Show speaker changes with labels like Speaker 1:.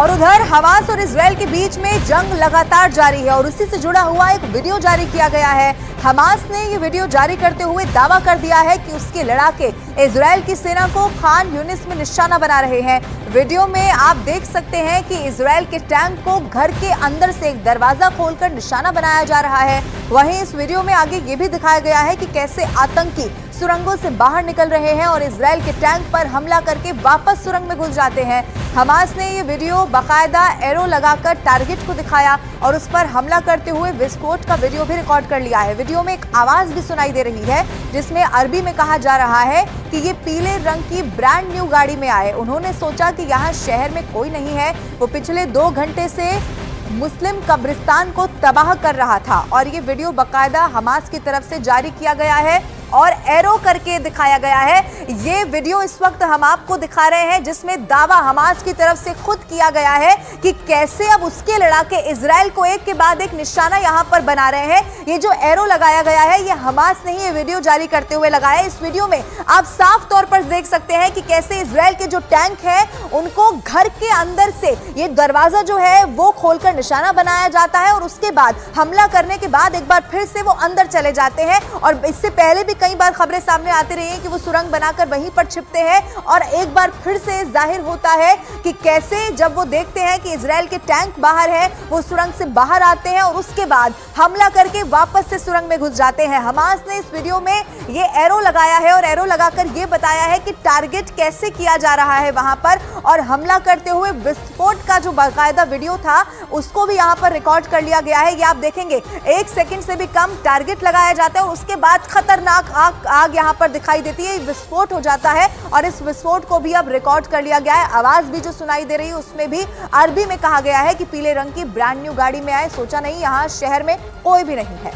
Speaker 1: और उधर हमास और इजराइल के बीच में जंग लगातार जारी है और उसी से जुड़ा हुआ एक वीडियो जारी किया गया है। हमास ने ये वीडियो जारी करते हुए दावा कर दिया है कि उसके लड़ाके इजराइल की सेना को खान यूनिस में निशाना बना रहे हैं। वीडियो में आप देख सकते हैं कि इजराइल के टैंक को घर के अंदर से एक दरवाजा खोलकर निशाना बनाया जा रहा है। वहीं इस वीडियो में आगे ये भी दिखाया गया है कि कैसे आतंकी सुरंगों से बाहर निकल रहे हैं और इजराइल के टैंक पर हमला करके वापस सुरंग में घुस जाते हैं। हमास ने ये वीडियो बाकायदा एरो लगाकर टारगेट को दिखाया और उस पर हमला करते हुए विस्फोट का वीडियो भी रिकॉर्ड कर लिया है। वीडियो में एक आवाज भी सुनाई दे रही है जिसमें अरबी में कहा जा रहा है कि ये पीले रंग की ब्रांड न्यू गाड़ी में आए। उन्होंने सोचा कि यहाँ शहर में कोई नहीं है। वो पिछले 2 घंटे से मुस्लिम कब्रिस्तान को तबाह कर रहा था और ये वीडियो बाकायदा हमास की तरफ से जारी किया गया है और एरो करके दिखाया गया है। ये वीडियो इस वक्त हम आपको दिखा रहे हैं जिसमें दावा हमास की तरफ से खुद किया गया है कि कैसे अब उसके लड़ाके इजराइल को एक के बाद एक निशाना यहां पर बना रहे हैं। ये जो एरो लगाया गया है ये हमास ने ये वीडियो जारी करते हुए लगाया है। इस वीडियो में आप साफ तौर पर देख सकते हैं कि कैसे इजराइल के जो टैंक है उनको घर के अंदर से ये दरवाजा जो है वो खोलकर निशाना बनाया जाता है और उसके बाद हमला करने के बाद एक बार फिर से वो अंदर चले जाते हैं। और इससे पहले भी कई बार खबरें सामने आती रही हैं कि वो सुरंग बनाकर वहीं पर छिपते हैं और एक बार फिर से जाहिर होता है कि कैसे जब वो देखते हैं कि इजराइल के टैंक बाहर है वो सुरंग से बाहर आते हैं और उसके बाद हमला करके वापस से सुरंग में घुस जाते हैं। हमास ने इस वीडियो में ये एरो लगाया है और एरो लगाकर ये बताया है कि टारगेट कैसे किया जा रहा है वहां पर और हमला करते हुए विस्फोट का जो बाकायदा वीडियो था उसको भी यहाँ पर रिकॉर्ड कर लिया गया है। ये आप देखेंगे 1 सेकंड से भी कम टारगेट लगाया जाता है और उसके बाद खतरनाक आग यहाँ पर दिखाई देती है, विस्फोट हो जाता है और इस विस्फोट को भी अब रिकॉर्ड कर लिया गया है। आवाज भी जो सुनाई दे रही है उसमें भी अरबी में कहा गया है कि पीले रंग की ब्रांड न्यू गाड़ी में आए, सोचा नहीं यहाँ शहर में कोई भी नहीं है।